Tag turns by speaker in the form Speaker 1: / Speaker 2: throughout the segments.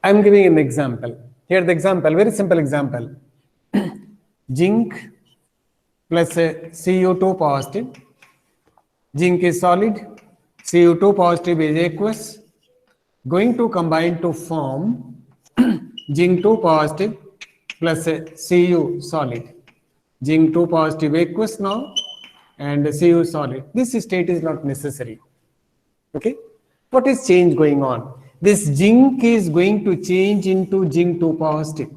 Speaker 1: I'm giving an example. Here the example, very simple example. Zinc plus Cu2 positive. Zinc is solid, Cu2 positive is aqueous, going to combine to form zinc 2 positive plus Cu solid. Zinc 2 positive aqueous now and Cu solid. This state is not necessary. Okay. What is change going on? This zinc is going to change into zinc 2 positive.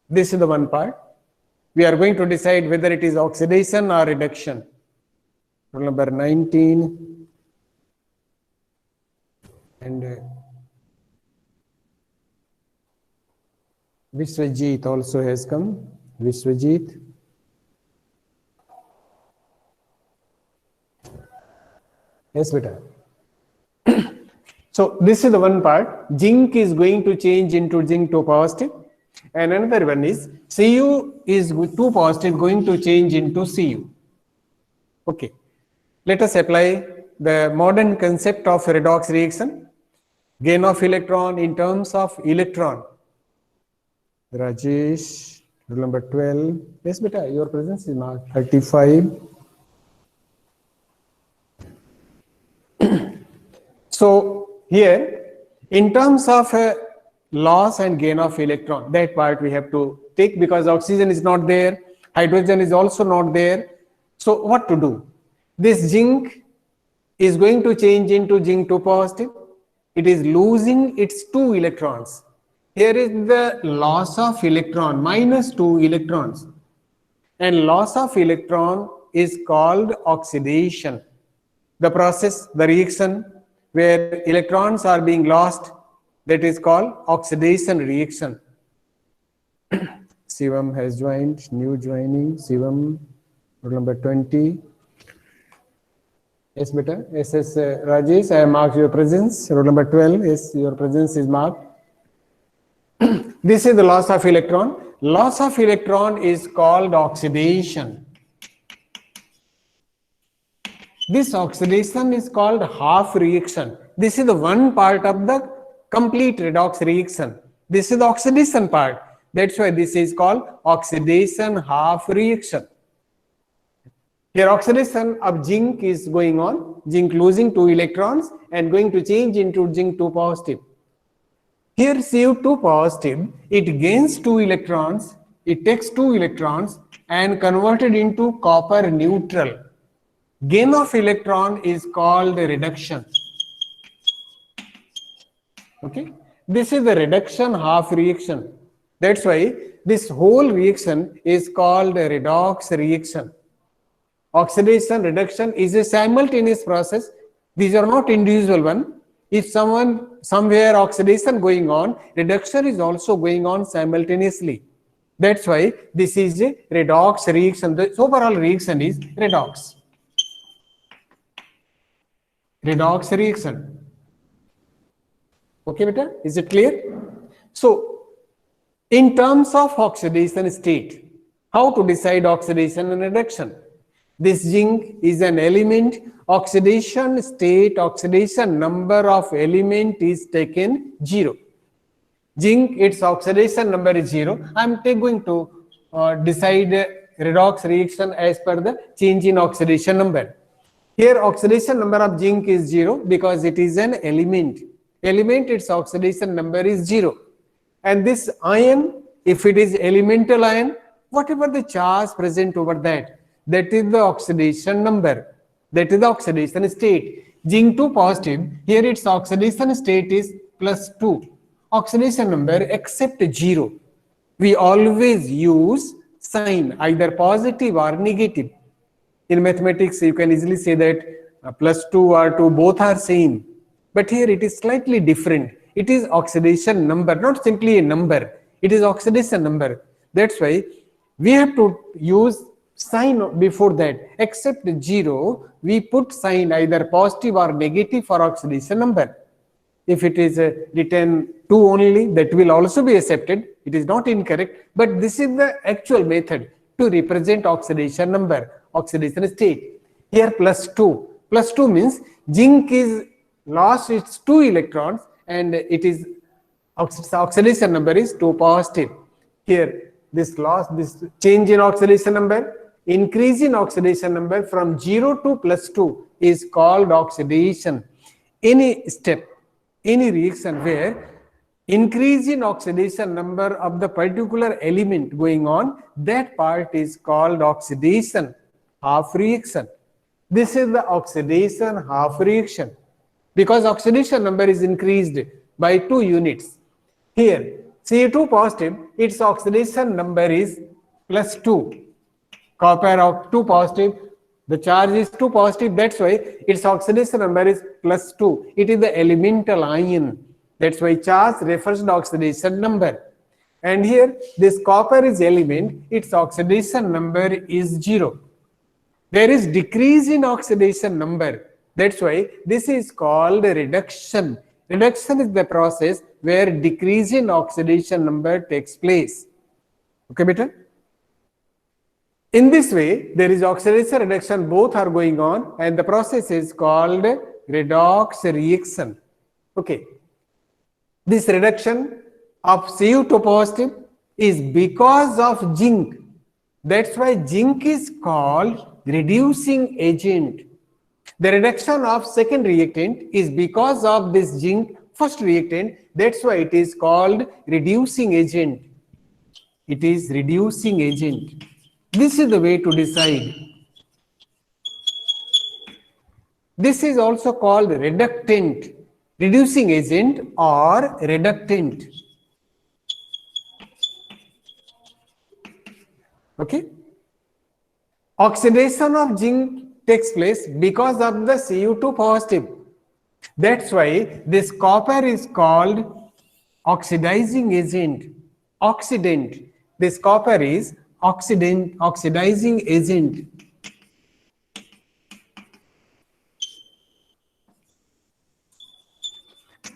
Speaker 1: This is the one part. We are going to decide whether it is oxidation or reduction. Rule number 19 and Vishwajit also has come. Vishwajit. Yes, beta. So this is the one part. Zinc is going to change into zinc 2 positive, and another one is Cu is 2 positive going to change into Cu. Okay. Let us apply the modern concept of redox reaction. Gain of electron in terms of electron. Rajesh, rule number 12. Yes, beta, your presence is marked 35. So here, in terms of loss and gain of electron, that part we have to take because oxygen is not there, hydrogen is also not there. So what to do? This zinc is going to change into zinc 2 positive. It is losing its 2 electrons. Here is the loss of electron, minus 2 electrons. And loss of electron is called oxidation. The process, the reaction where electrons are being lost, that is called oxidation reaction. Shivam has joined, new joining. Shivam, rule number 20. Yes, beta. Yes, Rajesh, I have marked your presence. Roll number 12. Yes, your presence is marked. This is the loss of electron. Loss of electron is called oxidation. This oxidation is called half reaction. This is the one part of the complete redox reaction. This is the oxidation part. That's why this is called oxidation half reaction. Here oxidation of zinc is going on, zinc losing 2 electrons and going to change into zinc 2 positive. Here Cu2 positive, it gains 2 electrons, it takes 2 electrons and converted into copper neutral. Gain of electron is called reduction. Okay, this is the reduction half reaction. That's why this whole reaction is called a redox reaction. Oxidation reduction is a simultaneous process. These are not individual one. If somewhere oxidation going on, reduction is also going on simultaneously. That's why this is a redox reaction. The overall reaction is redox. Redox reaction. Okay, beta? Is it clear? So, in terms of oxidation state, how to decide oxidation and reduction? This zinc is an element. Oxidation state, oxidation number of element is taken 0. Zinc, its oxidation number is 0. I am going to decide redox reaction as per the change in oxidation number. Here oxidation number of zinc is 0 because it is an element. Element, its oxidation number is 0. And this ion, if it is elemental ion, whatever the charge present over that is the oxidation number. That is the oxidation state. Zinc 2 positive, here its oxidation state is +2. Oxidation number except 0. We always use sign, either positive or negative. In mathematics, you can easily say that +2 or 2 both are same. But here it is slightly different. It is oxidation number, not simply a number. It is oxidation number. That's why we have to use sign before that. Except 0, we put sign either positive or negative for oxidation number. If it is written 2 only, that will also be accepted. It is not incorrect, but this is the actual method to represent oxidation number, oxidation state. Here +2. +2 means zinc is lost its 2 electrons and it is Oxidation number is 2 positive. Here, this change in oxidation number, increase in oxidation number from 0 to +2 is called oxidation. Any step, any reaction where increase in oxidation number of the particular element going on, that part is called oxidation half reaction. This is the oxidation half reaction because oxidation number is increased by 2 units. Here, Ca2 positive, its oxidation number is +2. Copper 2 positive, the charge is 2 positive, that's why its oxidation number is +2. It is the elemental ion. That's why charge refers to the oxidation number. And here, this copper is element, its oxidation number is 0. There is decrease in oxidation number. That's why this is called reduction. Reduction is the process where decrease in oxidation number takes place. Okay, beta? In this way, there is oxidation reduction, both are going on, and the process is called redox reaction. Okay. This reduction of Cu2 positive is because of zinc. That's why zinc is called reducing agent. The reduction of second reactant is because of this zinc first reactant. That's why it is called reducing agent. It is reducing agent. This is the way to decide. This is also called reductant, reducing agent or reductant. Okay. Oxidation of zinc takes place because of the Cu2 positive. That's why this copper is called oxidizing agent, oxidant. This copper is oxidizing agent.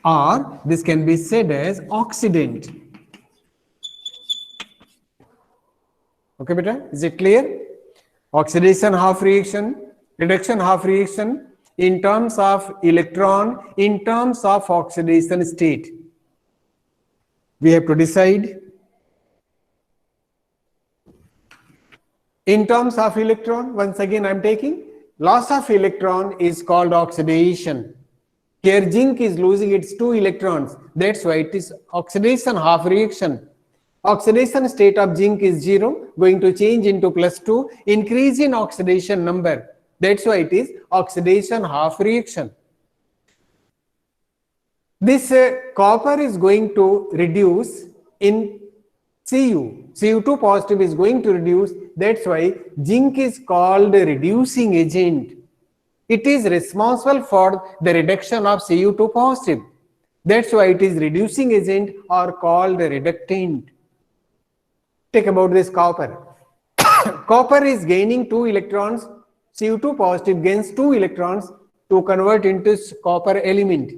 Speaker 1: Or this can be said as oxidant. Okay, beta? Is it clear? Oxidation half reaction, reduction half reaction in terms of electron, in terms of oxidation state. We have to decide. In terms of electron, once again I am taking, loss of electron is called oxidation. Here zinc is losing its 2 electrons. That's why it is oxidation half reaction. Oxidation state of zinc is 0, going to change into +2, increase in oxidation number. That's why it is oxidation half reaction. This copper is going to reduce in Cu. Cu2 positive is going to reduce. That's why zinc is called a reducing agent. It is responsible for the reduction of Cu2 positive. That's why it is reducing agent or called a reductant. Take about this copper. Copper is gaining 2 electrons. Cu2 positive gains 2 electrons to convert into copper element.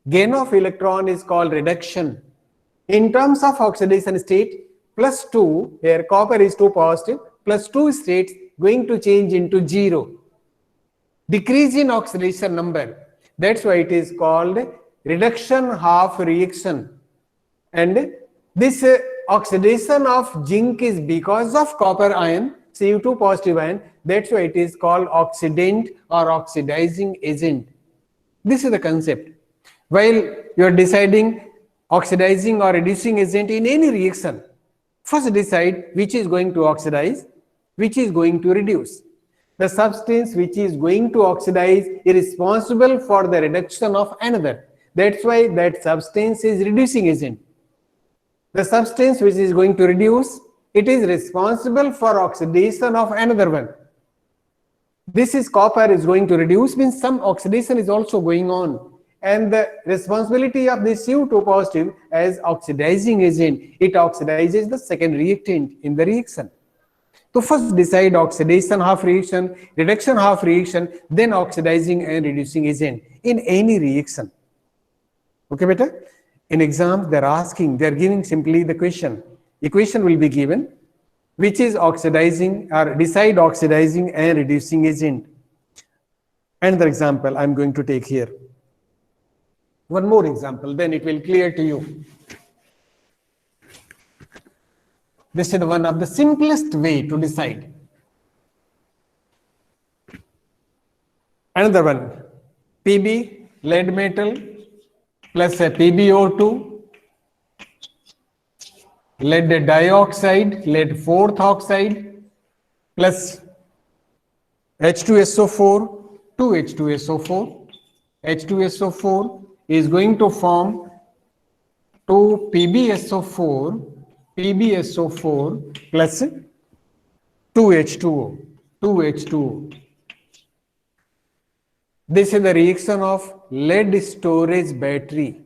Speaker 1: Gain of electron is called reduction. In terms of oxidation state, +2, here copper is 2 positive, +2 states going to change into 0. Decrease in oxidation number. That's why it is called reduction half reaction. And this oxidation of zinc is because of copper ion, Cu2 positive ion. That's why it is called oxidant or oxidizing agent. This is the concept. While you are deciding oxidizing or reducing agent in any reaction, first decide which is going to oxidize, which is going to reduce. The substance which is going to oxidize is responsible for the reduction of another. That's why that substance is reducing agent. The substance which is going to reduce, it is responsible for oxidation of another one. This is copper is going to reduce, means some oxidation is also going on. And the responsibility of this Cu2 positive as oxidizing agent, it oxidizes the second reactant in the reaction. So first decide oxidation half reaction, reduction half reaction, then oxidizing and reducing agent in any reaction. Okay, beta? In exams, they are giving simply the question. Equation will be given, which is oxidizing or decide oxidizing and reducing agent. Another example I am going to take here. One more example, then it will clear to you. This is one of the simplest way to decide. Another one, Pb, lead metal, plus a PbO2, lead dioxide, lead fourth oxide, plus H2SO4, 2H2SO4. H2SO4 is going to form 2 PbSO4 plus 2H2O, 2H2O. This is the reaction of lead storage battery.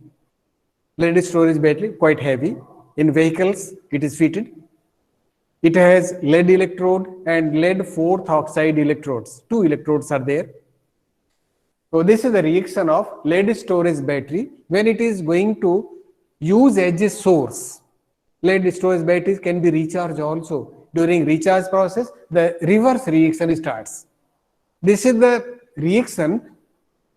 Speaker 1: Lead storage battery, quite heavy. In vehicles, it is fitted. It has lead electrode and lead fourth oxide electrodes. 2 electrodes are there. So this is the reaction of lead storage battery when it is going to use as a source. Lead storage batteries can be recharged also. During recharge process, the reverse reaction starts. This is the reaction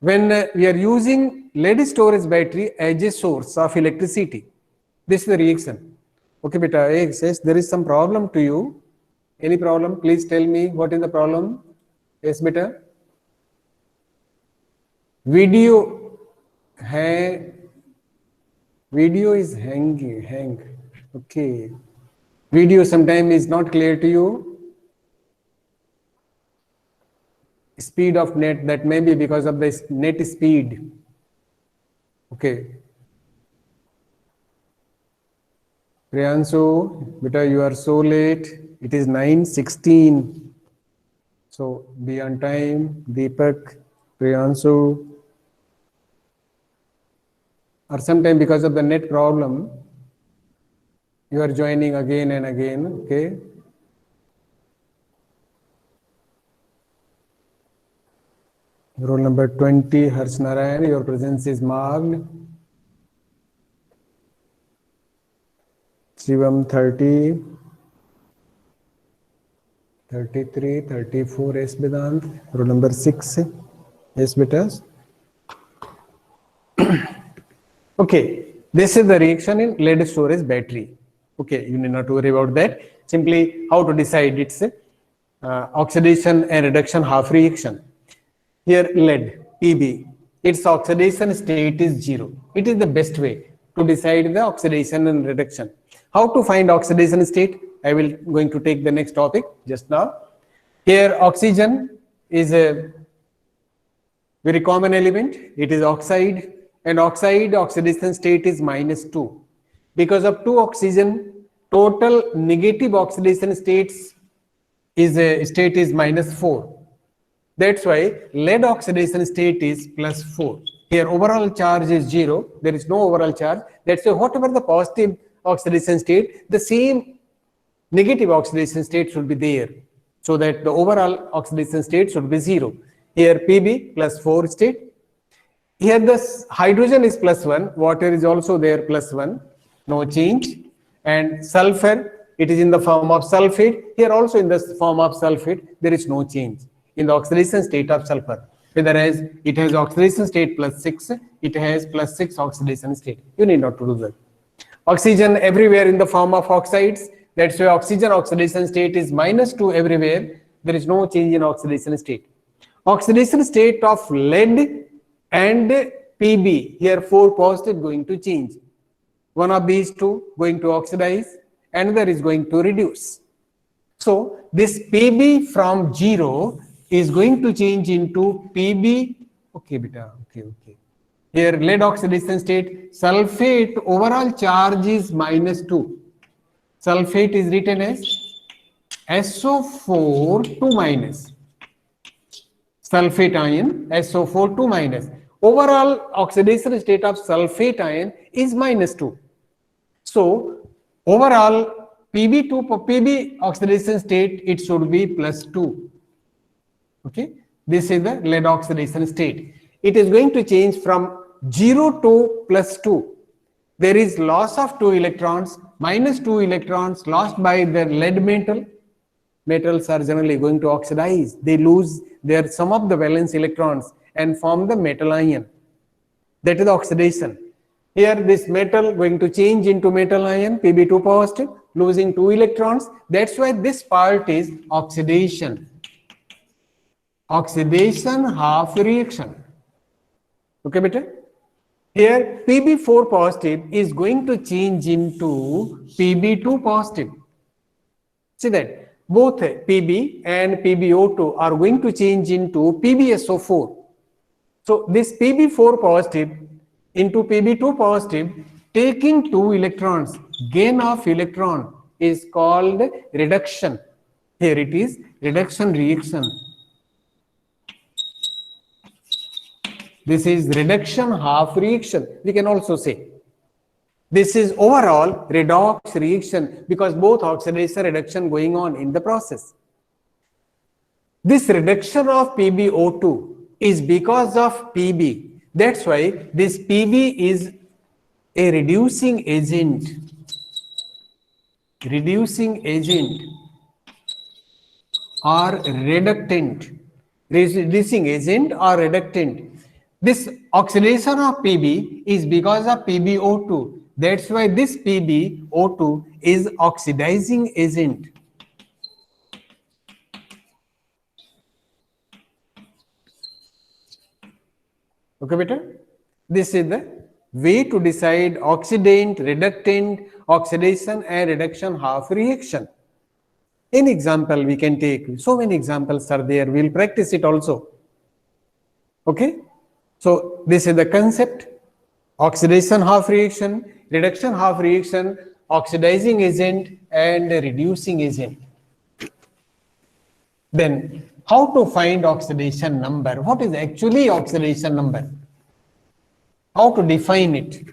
Speaker 1: when we are using lead storage battery as a source of electricity. This is the reaction. Okay, beta, it says there is some problem to you. Any problem? Please tell me what is the problem. Yes, beta. Video is hang. Okay. Video sometimes is not clear to you. Speed of net, that may be because of the net speed. Okay. Priyanshu, beta, you are so late. It is 9:16. So be on time. Deepak, Priyanshu. Or sometime because of the net problem, you are joining again and again. Okay. Roll number 20, Harsh Narayan, your presence is marked. Shivam 30, 33, 34, S. Vedant, roll number 6, S. Betas. Okay, this is the reaction in lead storage battery. Okay, you need not worry about that. Simply how to decide its oxidation and reduction half reaction. Here lead, Pb, its oxidation state is 0. It is the best way to decide the oxidation and reduction. How to find oxidation state? I will going to take the next topic just now. Here oxygen is a very common element. It is oxide, and oxidation state is -2. Because of 2 oxygen, total negative oxidation states is -4. That's why lead oxidation state is +4. Here overall charge is 0. There is no overall charge. That's why whatever the positive oxidation state, the same negative oxidation state should be there, so that the overall oxidation state should be 0. Here Pb +4 state. Here the hydrogen is +1, water is also there +1, no change. And sulfur, it is in the form of sulfate. Here also in the form of sulfate, there is no change in the oxidation state of sulfur. Whereas it has oxidation state +6, it has +6 oxidation state. You need not to do that. Oxygen everywhere in the form of oxides. That's why oxygen oxidation state is -2 everywhere. There is no change in oxidation state. Oxidation state of lead and Pb, here 4 positive going to change. One of these two going to oxidize, another is going to reduce. So this Pb from 0 is going to change into Pb. Okay, beta. Okay. Here lead oxidation state, sulfate overall charge is -2. Sulfate is written as SO4 2-. Sulfate ion, SO4 2-. Overall oxidation state of sulfate ion is -2. So overall Pb oxidation state, it should be +2. Okay, this is the lead oxidation state. It is going to change from 0 to +2. There is loss of 2 electrons, -2 electrons lost by the lead metal. Metals are generally going to oxidize. They lose their some of the valence electrons and form the metal ion. That is the oxidation. Here this metal going to change into metal ion, Pb2 positive, losing 2 electrons. That's why this part is oxidation. Oxidation half reaction. Okay, beta? Here Pb4 positive is going to change into Pb2 positive. See that both Pb and PbO2 are going to change into PbSO4. So this Pb4 positive into Pb2 positive taking 2 electrons, gain of electron is called reduction. Here it is reduction reaction. This is reduction half reaction, we can also say. This is overall redox reaction because both oxidation reduction going on in the process. This reduction of PbO2 is because of Pb. That's why this Pb is a reducing agent. Reducing agent or reductant. Reducing agent or reductant. This oxidation of Pb is because of PbO2. That's why this PbO2 is oxidizing agent. Okay, beta? This is the way to decide oxidant, reductant, oxidation and reduction half reaction. In example, we can take, so many examples are there, we will practice it also. Okay? So, this is the concept, oxidation half reaction, reduction half reaction, oxidizing agent and reducing agent. Then, how to find oxidation number? What is actually oxidation number? How to define it?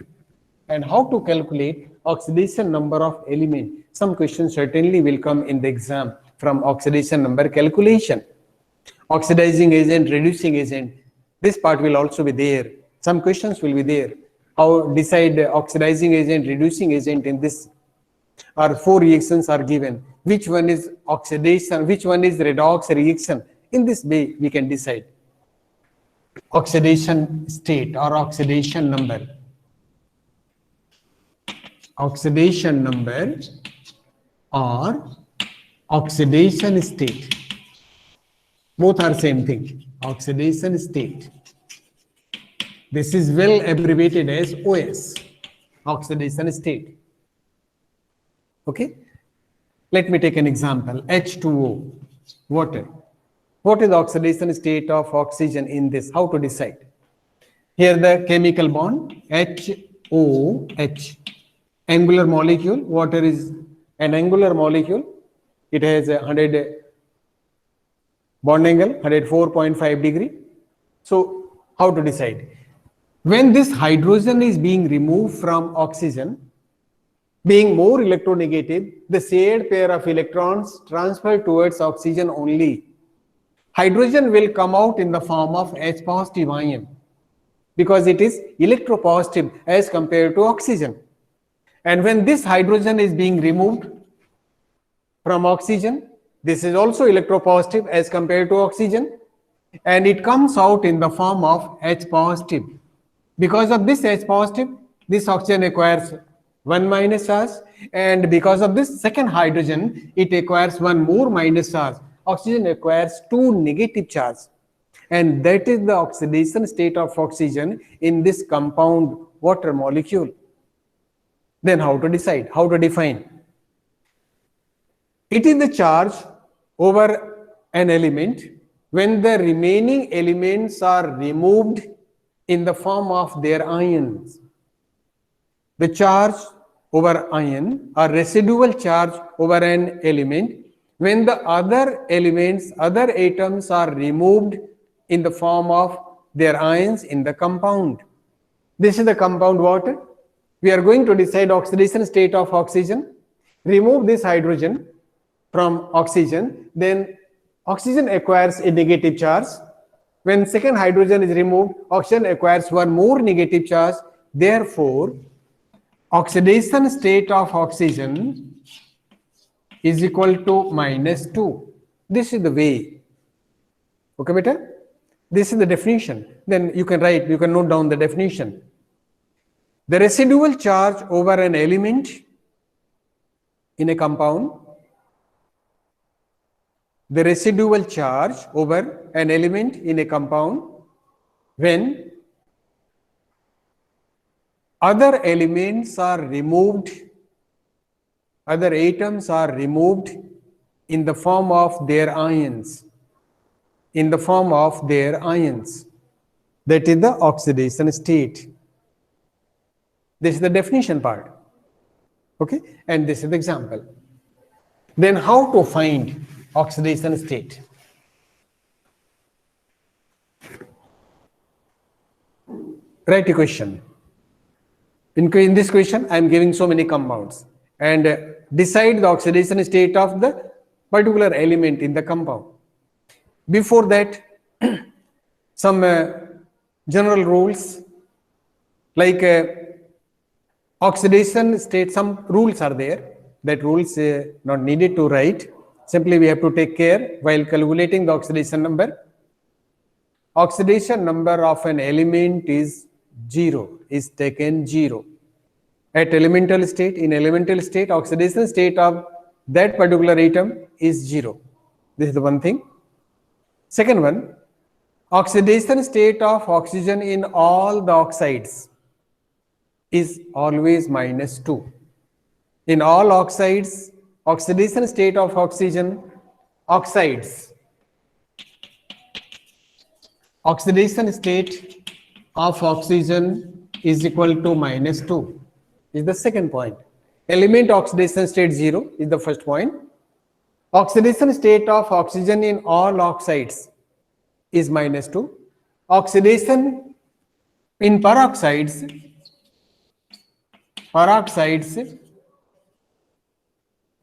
Speaker 1: And how to calculate oxidation number of element? Some questions certainly will come in the exam from oxidation number calculation. Oxidizing agent, reducing agent. This part will also be there. Some questions will be there. How decide oxidizing agent, reducing agent in this? Or 4 reactions are given. Which one is oxidation, which one is redox reaction? In this way, we can decide. Oxidation state or oxidation number. Oxidation number or oxidation state. Both are same thing. Oxidation state. This is well abbreviated as OS. Oxidation state. Okay. Let me take an example. H2O, water. What is the oxidation state of oxygen in this? How to decide? Here the chemical bond HOH. Angular molecule. Water is an angular molecule. It has a 100 bond angle, 104.5 degree. So how to decide? When this hydrogen is being removed from oxygen, being more electronegative, the shared pair of electrons transfer towards oxygen only. Hydrogen will come out in the form of H positive ion because it is electropositive as compared to oxygen. And when this hydrogen is being removed from oxygen, this is also electropositive as compared to oxygen, and it comes out in the form of H positive. Because of this H positive, this oxygen acquires 1 minus charge, and because of this second hydrogen, it acquires 1 more minus charge. Oxygen acquires 2 negative charge, and that is the oxidation state of oxygen in this compound water molecule. Then how to decide? How to define? It is the charge over an element when the remaining elements are removed in the form of their ions. The charge over ion or residual charge over an element when the other elements, other atoms are removed in the form of their ions in the compound. This is the compound water. We are going to decide oxidation state of oxygen. Remove this hydrogen from oxygen, then oxygen acquires a negative charge. When second hydrogen is removed, oxygen acquires 1 more negative charge. Therefore, oxidation state of oxygen is equal to -2. This is the way. Okay, beta? This is the definition. Then you can write, you can note down the definition. The residual charge over an element in a compound, the residual charge over an element in a compound when other elements are removed, other atoms are removed in the form of their ions, in the form of their ions. That is the oxidation state. This is the definition part. Okay, and this is the example. Then how to find oxidation state? Write a question. In this question, I am giving so many compounds and decide the oxidation state of the particular element in the compound. Before that, some general rules like oxidation state, some rules are there. That rules not needed to write. Simply we have to take care while calculating the oxidation number. Oxidation number of an element is 0, is taken 0. At elemental state, in elemental state, oxidation state of that particular atom is 0. This is the one thing. Second one, oxidation state of oxygen in all the oxides is always -2. In all oxides, oxidation state of oxygen, oxides, oxidation state of oxygen is equal to -2 is the second point. Element oxidation state 0 is the first point. Oxidation state of oxygen in all oxides is -2. Oxidation in peroxides,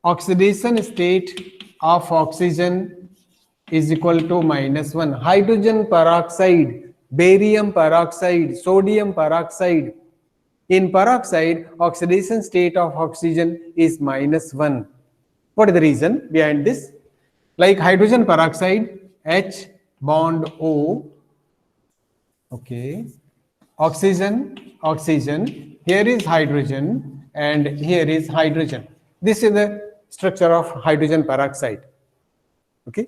Speaker 1: oxidation state of oxygen is equal to -1. Hydrogen peroxide, barium peroxide, sodium peroxide. In peroxide, oxidation state of oxygen is -1. What is the reason behind this? Like hydrogen peroxide, H bond O. Okay. Oxygen, here is hydrogen and here is hydrogen. This is the structure of hydrogen peroxide. Okay.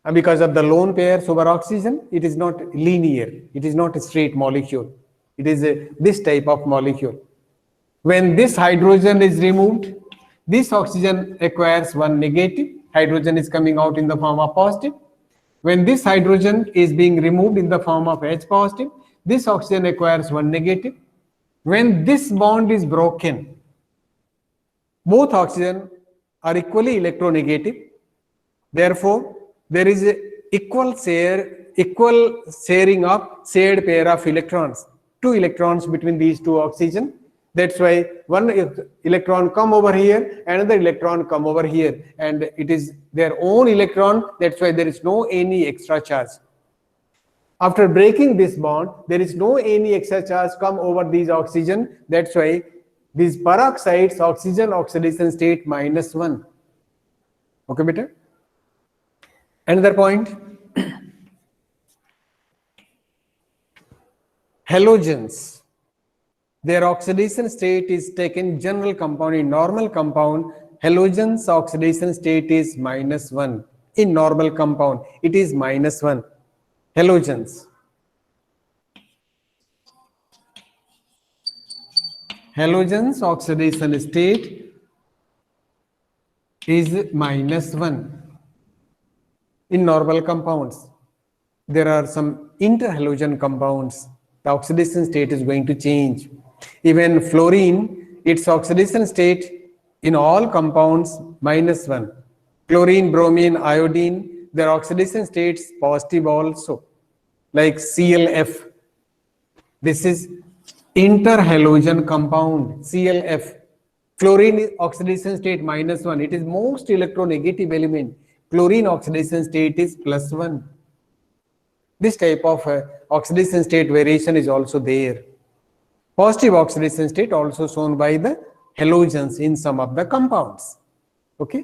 Speaker 1: And because of the lone pair superoxygen, it is not linear. It is not a straight molecule. It is this type of molecule. When this hydrogen is removed, this oxygen acquires one negative. Hydrogen is coming out in the form of positive. When this hydrogen is being removed in the form of H positive, this oxygen acquires one negative. When this bond is broken, both oxygen are equally electronegative. Therefore, there is a equal sharing of shared pair of electrons. 2 electrons between these two oxygen. That's why one electron come over here, another electron come over here, and it is their own electron. That's why there is no any extra charge. After breaking this bond, there is no any extra charge come over these oxygen. That's why these peroxides, oxygen oxidation state -1. Okay, beta? Another point. Halogens, their oxidation state is taken general compound. In normal compound, halogens oxidation state is -1. In normal compound, it is -1. Halogens. Halogens oxidation state is -1 in normal compounds. There are some interhalogen compounds. The oxidation state is going to change. Even fluorine, its oxidation state in all compounds -1. Chlorine, bromine, iodine, their oxidation states positive also. Like ClF. This is interhalogen compound, ClF. Chlorine oxidation state -1. It is most electronegative element. Chlorine oxidation state is +1. This type of oxidation state variation is also there. Positive oxidation state also shown by the halogens in some of the compounds. Okay.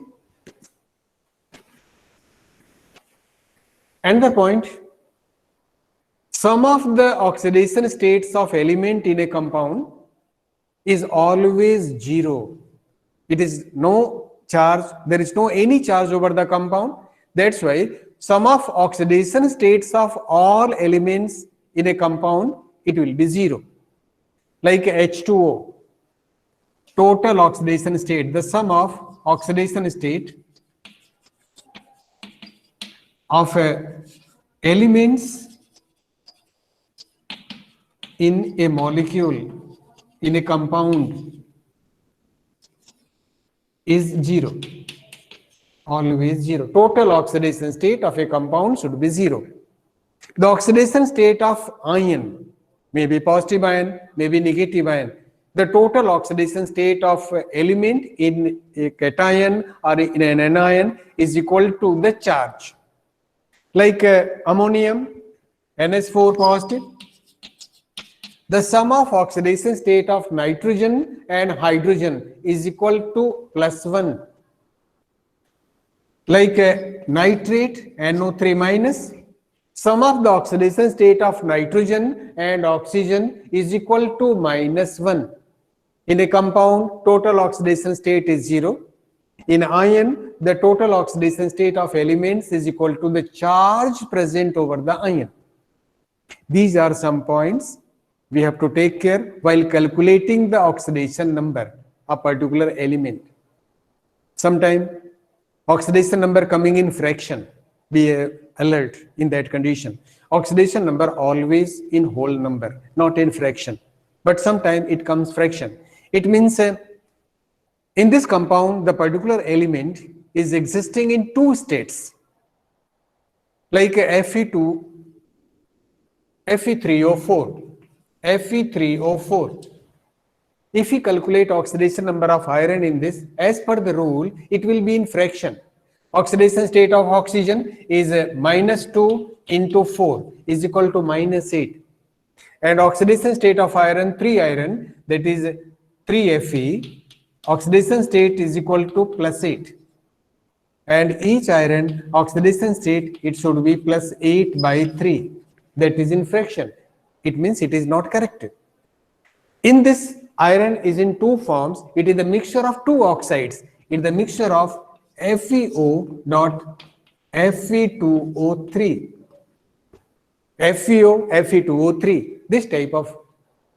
Speaker 1: Another point, some of the oxidation states of element in a compound is always 0. It is no charge, there is no any charge over the compound. That's why sum of oxidation states of all elements in a compound, it will be 0. Like H2O, total oxidation state, the sum of oxidation state of elements in a molecule, in a compound, is 0. Always 0. Total oxidation state of a compound should be 0. The oxidation state of ion may be positive ion, may be negative ion. The total oxidation state of element in a cation or in an anion is equal to the charge. Like ammonium, NH4 positive. The sum of oxidation state of nitrogen and hydrogen is equal to +1. Like nitrate, NO3 minus. Sum of the oxidation state of nitrogen and oxygen is equal to -1. In a compound, total oxidation state is 0. In ion, the total oxidation state of elements is equal to the charge present over the ion. These are some points we have to take care while calculating the oxidation number of particular element. Sometimes oxidation number coming in fraction, be alert in that condition. Oxidation number always in whole number, not in fraction. But sometimes it comes fraction. It means in this compound, the particular element is existing in two states, like Fe2, Fe3O4, Fe3O4. If we calculate oxidation number of iron in this, as per the rule, it will be in fraction. Oxidation state of oxygen is -2 into 4 is equal to -8. And oxidation state of iron, 3 iron, that is 3Fe, oxidation state is equal to +8. And each iron oxidation state, it should be +8/3. That is in fraction. It means it is not correct. In this, iron is in two forms. It is the mixture of two oxides. It is the mixture of FeO dot Fe2O3. FeO, Fe2O3. This type of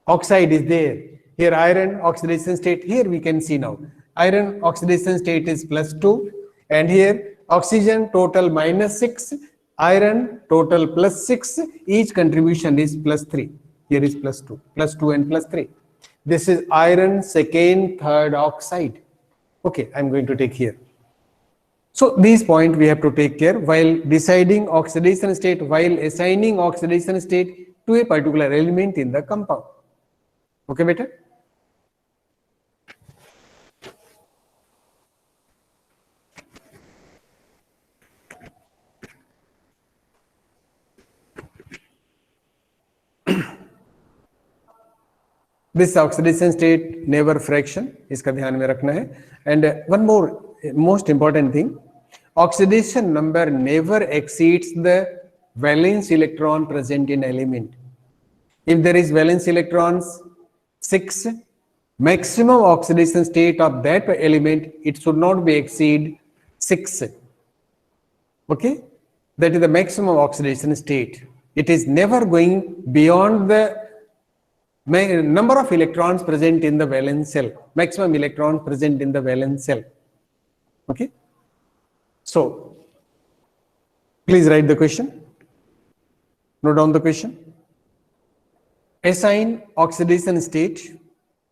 Speaker 1: oxide is there. Here iron oxidation state, here we can see now. Iron oxidation state is +2, and here oxygen total -6, iron total +6, each contribution is +3. Here is +2 and +3. This is iron second, third oxide. Okay, I'm going to take here. So these points we have to take care while deciding oxidation state, while assigning oxidation state to a particular element in the compound. Okay, beta? This oxidation state never fraction, इसका ध्यान में रखना है. And one more most important thing, oxidation number never exceeds the valence electron present in element. If there is valence electrons 6, maximum oxidation state of that element, it should not be exceed 6. Okay, that is the maximum oxidation state. It is never going beyond the number of electrons present in the valence shell, maximum electrons present in the valence shell. Okay, so please write the question, note down the question. Assign oxidation state,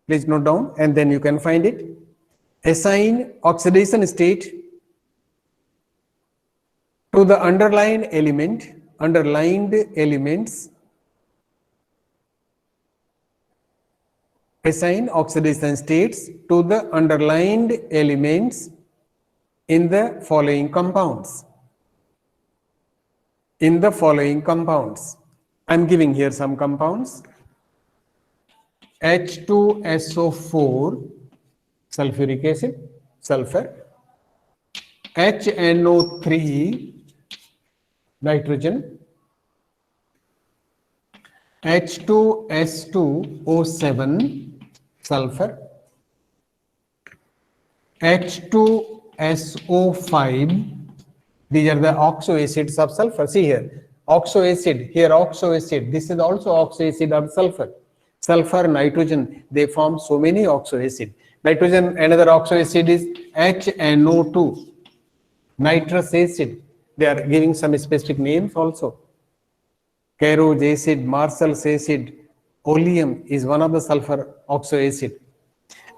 Speaker 1: please note down and then you can find it. Assign oxidation state to the underlined elements. Assign oxidation states to the underlined elements in the following compounds. In the following compounds. I'm giving here some compounds. H2SO4, sulfuric acid, sulfur. HNO3, nitrogen. H2S2O7, sulfur, H2SO5. These are the oxo acids of sulfur. See here, oxo acid, here oxo acid. This is also oxo acid of sulfur. Sulfur, nitrogen, they form so many oxo acid. Nitrogen, another oxo acid is HNO2, nitrous acid. They are giving some specific names also. Carro's acid, Marshall's acid, oleum is one of the sulfur oxo acid.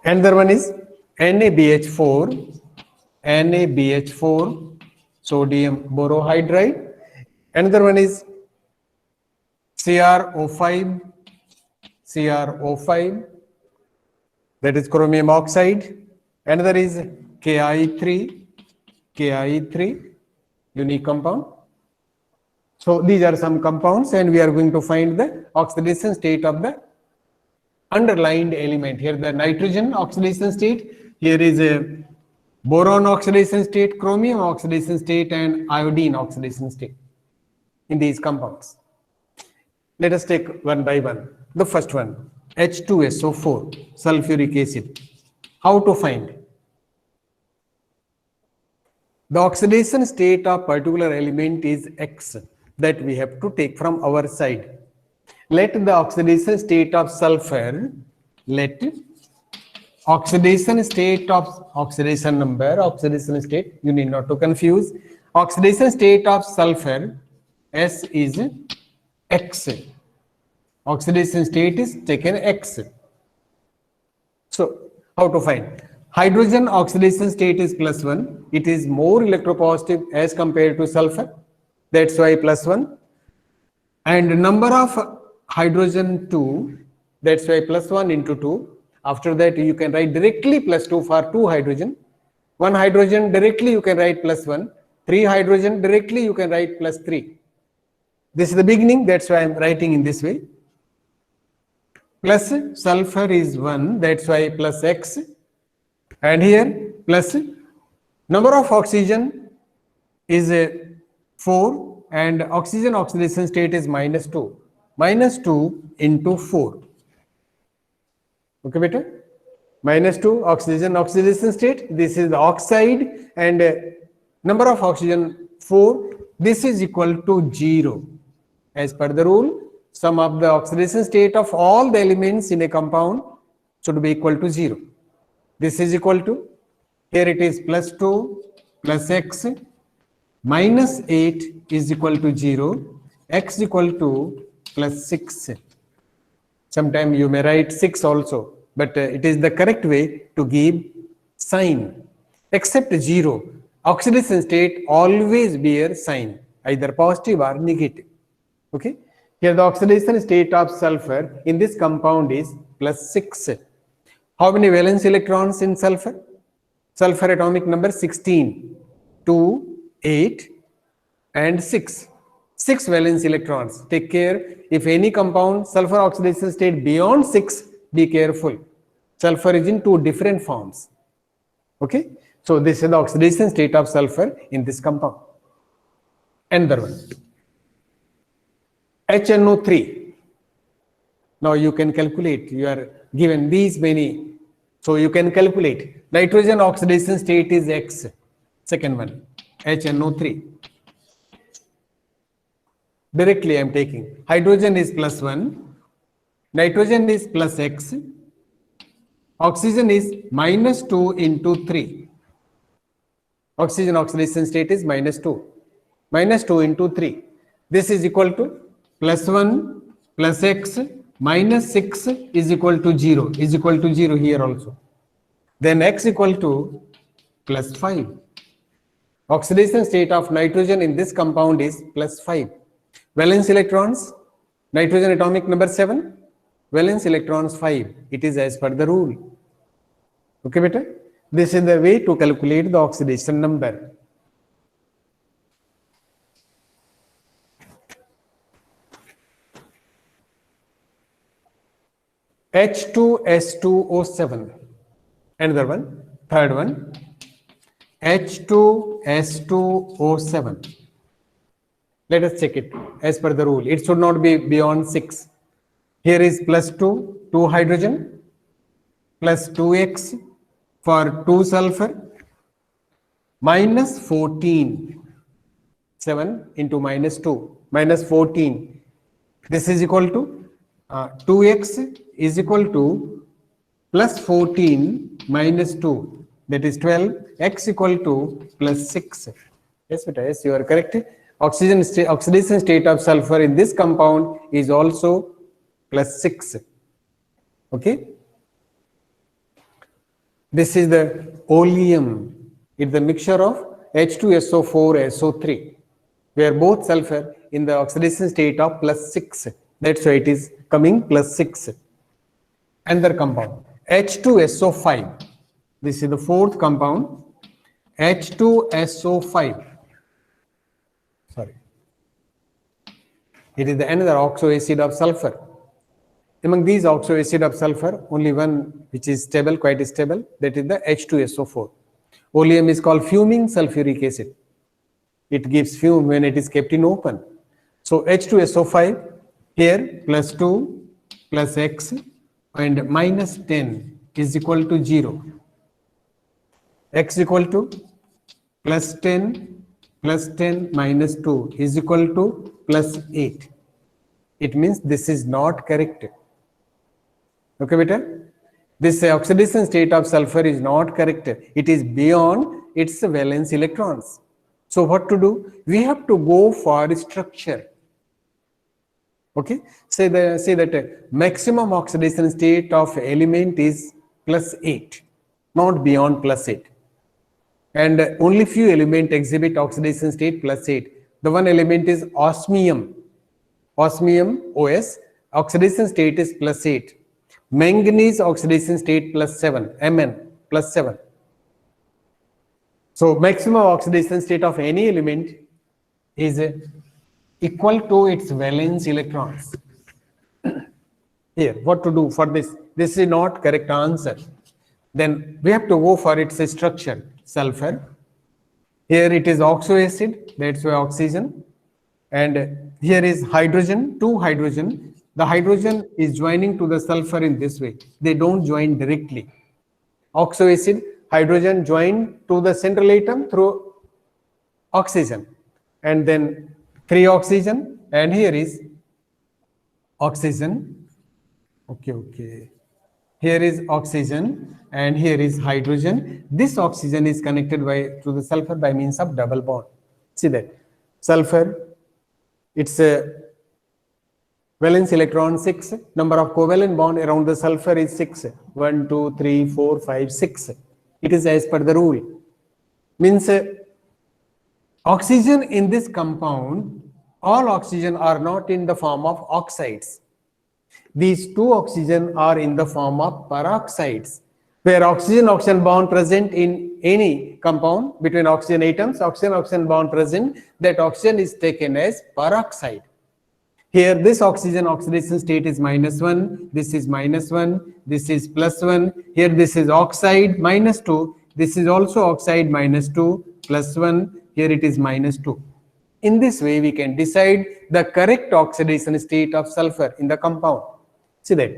Speaker 1: Another one is NaBH4, NaBH4, sodium borohydride. Another one is CrO5, CrO5, that is chromium oxide. Another is Ki3, Ki3, unique compound. So these are some compounds, and we are going to find the oxidation state of the underlined element. Here the nitrogen oxidation state, here is a boron oxidation state, chromium oxidation state, and iodine oxidation state in these compounds. Let us take one by one. The first one, H2SO4, sulfuric acid. How to find? The oxidation state of particular element is X, that we have to take from our side. Let the oxidation state of sulfur, let oxidation state of oxidation number, oxidation state, you need not to confuse. Oxidation state of sulfur, S is X. Oxidation state is taken X. So how to find? Hydrogen oxidation state is +1. It is more electropositive as compared to sulfur. That's why +1. And number of hydrogen 2, that's why +1 into 2. After that, you can write directly +2 for 2 hydrogen. 1 hydrogen directly you can write +1. 3 hydrogen directly you can write +3. This is the beginning, that's why I am writing in this way. Plus sulfur is 1, that's why +X. And here plus number of oxygen is 4, and oxygen oxidation state is -2. -2 into 4. Okay, beta? -2 oxygen oxidation state. This is the oxide, and number of oxygen 4. This is equal to 0. As per the rule, sum of the oxidation state of all the elements in a compound should be equal to 0. This is equal to, here it is +2 plus X, -8 is equal to 0, X equal to +6. Sometimes you may write 6 also, but it is the correct way to give sign. Except 0, oxidation state always bear sign, either positive or negative. Okay, here the oxidation state of sulfur in this compound is +6. How many valence electrons in sulfur? Sulfur atomic number 16, 2, 8, and 6. 6 valence electrons. Take care, if any compound sulfur oxidation state beyond 6, be careful. Sulfur is in 2 different forms. Okay, so this is the oxidation state of sulfur in this compound. Another one, HNO3. Now you can calculate, you are given these many, so you can calculate. Nitrogen oxidation state is X. Second one, HNO3. Directly I am taking. Hydrogen is +1, nitrogen is +X, oxygen is -2 into 3. Oxygen oxidation state is -2. -2 into 3. This is equal to +1 plus X -6 is equal to 0, is equal to 0 here also. Then X equal to +5. Oxidation state of nitrogen in this compound is +5. Valence electrons, nitrogen atomic number 7, valence electrons 5. It is as per the rule. Okay, beta? This is the way to calculate the oxidation number. H2S2O7. Another one, third one, H2S2O7. Let us check it as per the rule. It should not be beyond 6. Here is +2, 2 hydrogen. plus 2x for 2 sulfur minus 14. 7 into minus 2 minus 14. This is equal to 2x is equal to plus 14 minus 2, that is 12, x equal to plus 6. Yes, beta, yes, you are correct. Oxidation state of sulfur in this compound is also plus 6. Okay. This is the oleum. It's the mixture of H2SO4 SO3, where both sulfur in the oxidation state of plus 6. That's why it is coming plus 6. Another compound, H2SO5. This is the fourth compound, H2SO5. Sorry. It is another oxo acid of sulfur. Among these oxo acid of sulfur, only one which is stable, quite stable, that is the H2SO4. Oleum is called fuming sulfuric acid. It gives fume when it is kept in open. So H2SO5 here plus 2 plus x and minus 10 is equal to 0. X equal to plus 10 minus 2 is equal to plus 8. It means this is not correct. Okay, beta? This oxidation state of sulfur is not correct. It is beyond its valence electrons. So what to do? We have to go for structure. Okay, say that maximum oxidation state of element is plus 8, not beyond plus 8. And only few elements exhibit oxidation state plus 8. The one element is osmium. Osmium, OS, oxidation state is plus 8. Manganese oxidation state plus 7, Mn plus 7. So maximum oxidation state of any element is equal to its valence electrons. Here, what to do for this? This is not correct answer. Then we have to go for its structure. Sulfur. Here it is oxo acid, that's why oxygen. And here is hydrogen, 2 hydrogen. The hydrogen is joining to the sulfur in this way. They don't join directly. Oxo acid, hydrogen joined to the central atom through oxygen. And then 3 oxygen, and here is oxygen. Okay. Here is oxygen and here is hydrogen. This oxygen is connected to the sulfur by means of double bond. See that sulfur, it's a valence electron 6. Number of covalent bond around the sulfur is 6. 1, 2, 3, 4, 5, 6. It is as per the rule. Means oxygen in this compound, all oxygen are not in the form of oxides. These 2 oxygen are in the form of peroxides, where oxygen-oxygen bond present in any compound between oxygen atoms, oxygen-oxygen bond present, that oxygen is taken as peroxide. Here this oxygen oxidation state is -1, this is -1, this is +1, here this is oxide -2, this is also oxide -2, +1, here it is -2. In this way we can decide the correct oxidation state of sulfur in the compound. See that.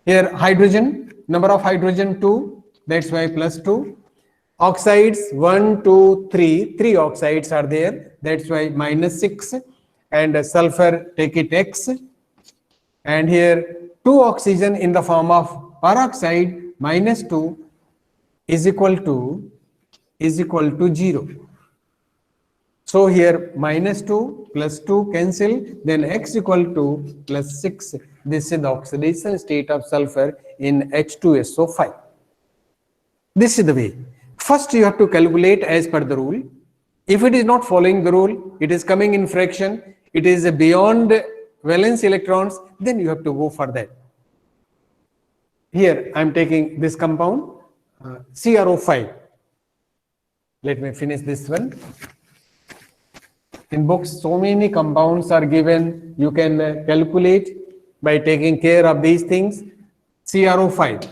Speaker 1: Here hydrogen, number of hydrogen 2, that's why +2. Oxides 1, 2, 3, 3 oxides are there, that's why -6. And sulfur, take it X. And here 2 oxygen in the form of peroxide -2 is equal to 0. So here -2 plus 2 cancel, then X equal to +6. This is the oxidation state of sulfur in H2SO5. This is the way. First you have to calculate as per the rule. If it is not following the rule, it is coming in fraction, it is beyond valence electrons, then you have to go for that. Here I am taking this compound, CrO5. Let me finish this one. In books, so many compounds are given. You can calculate by taking care of these things. CrO5.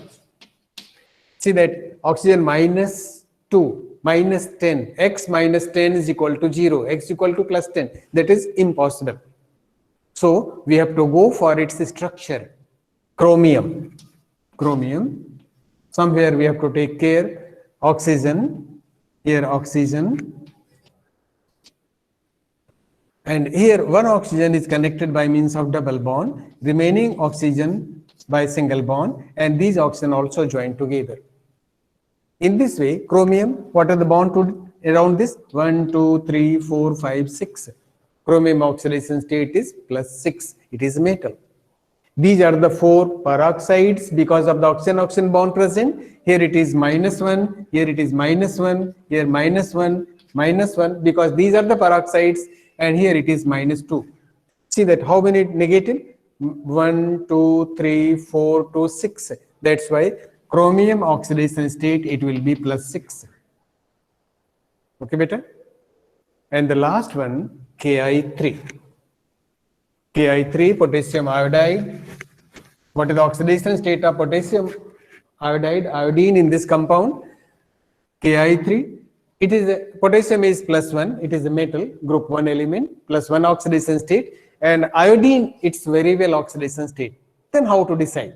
Speaker 1: See that oxygen -2, -10, x -10 is equal to 0, x equal to +10. That is impossible. So we have to go for its structure. Chromium. Somewhere we have to take care. Oxygen, here oxygen, and here one oxygen is connected by means of double bond, remaining oxygen by single bond, and these oxygen also join together. In this way, chromium, what are the bond to around this? 1, 2, 3, 4, 5, 6. Chromium oxidation state is +6. It is metal. These are the 4 peroxides because of the oxygen-oxygen bond present. Here it is -1, here it is -1, here -1, -1, because these are the peroxides, and here it is -2. See that how many negative? 1, 2, 3, 4, 2, 6. That's why chromium oxidation state, it will be +6. Okay, beta? And the last one, Ki3. Ki3, potassium iodide. What is the oxidation state of potassium iodide, iodine in this compound? Ki3. It is potassium is +1. It is a metal, group 1 element, +1 oxidation state. And iodine, it's very well oxidation state. Then how to decide?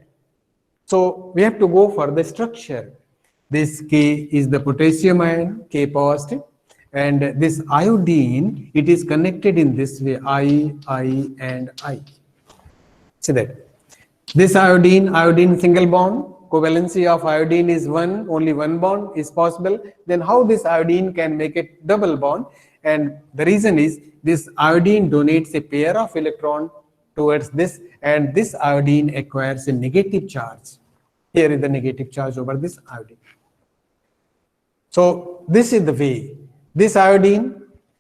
Speaker 1: So we have to go for the structure. This K is the potassium ion, K positive. And this iodine, it is connected in this way, I, and I. See that? This iodine single bond, covalency of iodine is 1, only 1 bond is possible. Then how this iodine can make it double bond? And the reason is this iodine donates a pair of electron towards this, and this iodine acquires a negative charge. Here is the negative charge over this iodine. So this is the way. This iodine,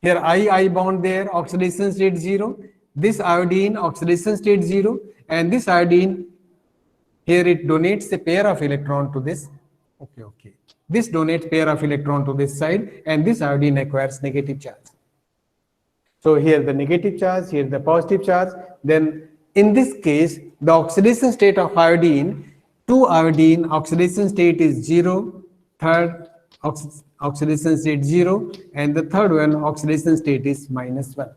Speaker 1: here I bond there, oxidation state 0. This iodine, oxidation state 0. And this iodine, here it donates a pair of electron to this. Okay. This donates pair of electron to this side, and this iodine acquires negative charge. So here the negative charge, here the positive charge. Then in this case, the oxidation state of iodine, 2 iodine, oxidation state is 0. Third, oxidation state 0, and the third one, oxidation state is -1.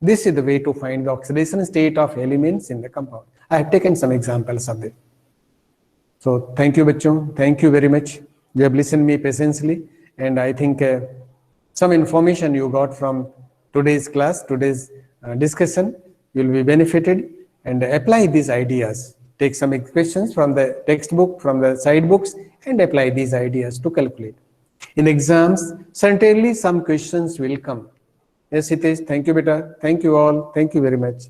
Speaker 1: This is the way to find the oxidation state of elements in the compound. I have taken some examples of it. So thank you, bachon. Thank you very much. You have listened me patiently, and I think some information you got from today's class, today's discussion, you will be benefited, and apply these ideas. Take some questions from the textbook, from the side books, and apply these ideas to calculate. In exams, certainly some questions will come. Yes, Hitesh, thank you, beta. Thank you all. Thank you very much.